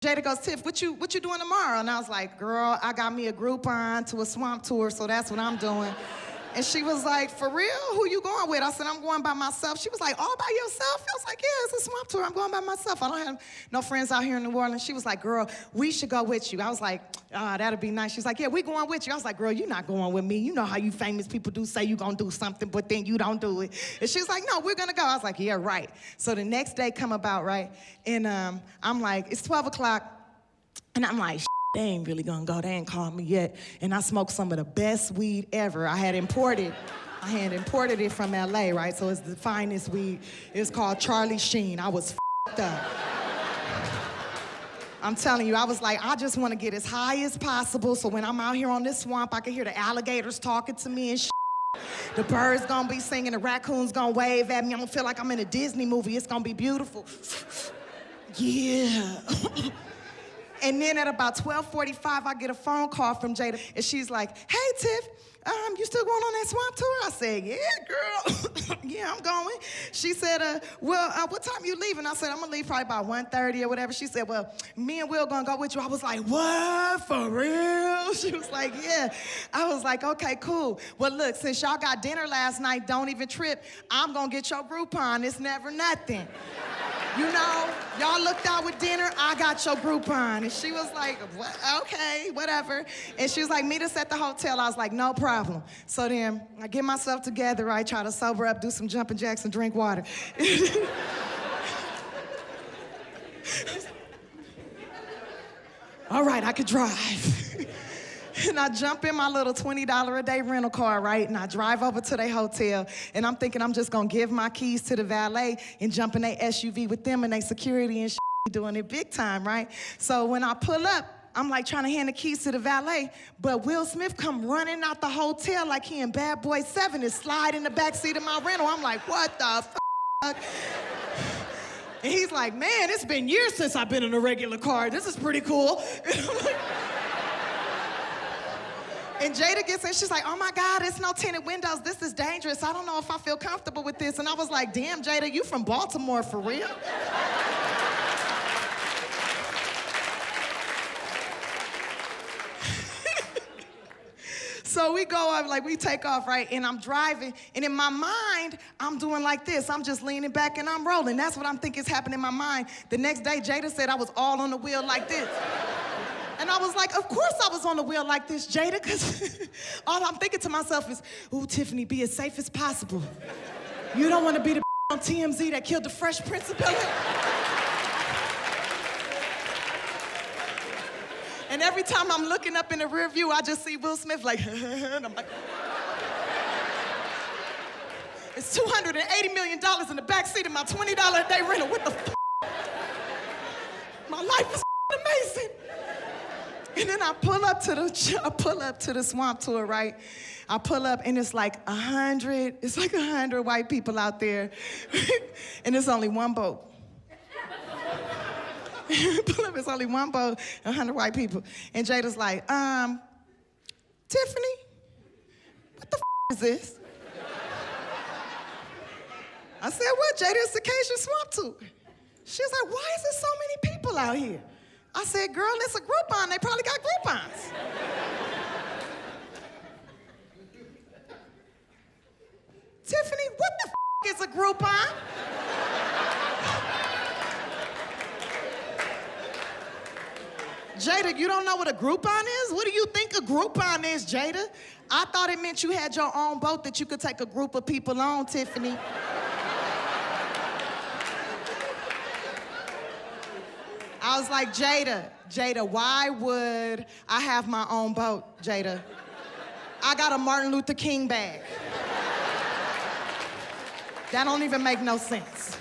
Jada goes, Tiff, what you doing tomorrow? And I was like, girl, I got me a Groupon to a swamp tour, so that's what I'm doing. And she was like, for real? Who you going with? I said, I'm going by myself. She was like, all by yourself? I was like, yeah, it's a swamp tour. I'm going by myself. I don't have no friends out here in New Orleans. She was like, girl, we should go with you. I was like, that'll be nice. She's like, yeah, we going with you. I was like, girl, you're not going with me. You know how you famous people do say you're going to do something, but then you don't do it. And she was like, no, we're going to go. I was like, yeah, right. So the next day come about, right? And I'm like, it's 12 o'clock. And I'm like, they ain't really gonna go. They ain't called me yet. And I smoked some of the best weed ever. I had imported it from LA, right? So it's the finest weed. It's called Charlie Sheen. I was up. I'm telling you, I was like, I just wanna get as high as possible so when I'm out here on this swamp, I can hear the alligators talking to me and The birds gonna be singing, the raccoons gonna wave at me. I'm gonna feel like I'm in a Disney movie. It's gonna be beautiful. Yeah. And then at about 12:45, I get a phone call from Jada, and she's like, hey, Tiff, you still going on that swamp tour? I said, yeah, girl. Yeah, I'm going. She said, what time you leaving? I said, I'm gonna leave probably about 1:30 or whatever. She said, well, me and Will gonna go with you. I was like, what, for real? She was like, yeah. I was like, okay, cool. Well, look, since y'all got dinner last night, don't even trip. I'm gonna get your Groupon. It's never nothing. You know, y'all looked out with dinner, I got your Groupon. And she was like, what? Okay, whatever. And she was like, meet us at the hotel. I was like, no problem. So then I get myself together, I try to sober up, do some jumping jacks and drink water. All right, I could drive. And I jump in my little $20 a day rental car, right? And I drive over to their hotel. And I'm thinking I'm just gonna give my keys to the valet and jump in their SUV with them and their security and doing it big time, right? So when I pull up, I'm like trying to hand the keys to the valet, but Will Smith come running out the hotel like he in Bad Boy 7 and slide in the backseat of my rental. I'm like, what the fuck? And he's like, man, it's been years since I've been in a regular car. This is pretty cool. And Jada gets in, she's like, oh my God, it's no tinted windows. This is dangerous. I don't know if I feel comfortable with this. And I was like, damn, Jada, you from Baltimore for real? So we go up, like we take off, right? And I'm driving, and in my mind, I'm doing like this. I'm just leaning back and I'm rolling. That's what I'm thinking is happening in my mind. The next day, Jada said I was all on the wheel like this. And I was like, of course I was on the wheel like this, Jada, because all I'm thinking to myself is, ooh, Tiffany, be as safe as possible. You don't want to be the on TMZ that killed the Fresh Prince of Bel-Air. And every time I'm looking up in the rear view, I just see Will Smith like, and I'm like, it's $280 million in the backseat of my $20 a day rental. What the f? My life is amazing. And then I pull up to the swamp tour, right? I pull up and it's like 100 white people out there. And it's only one boat. Pull up, it's only one boat, 100 white people. And Jada's like, Tiffany, what the f is this? I said, what, Jada? It's the Cajun Swamp Tour. She's like, why is there so many people out here? I said, girl, it's a Groupon. They probably got Groupons. Tiffany, what the f is a Groupon? Jada, you don't know what a Groupon is? What do you think a Groupon is, Jada? I thought it meant you had your own boat that you could take a group of people on, Tiffany. I was like, Jada, why would I have my own boat, Jada? I got a Martin Luther King bag. That don't even make no sense.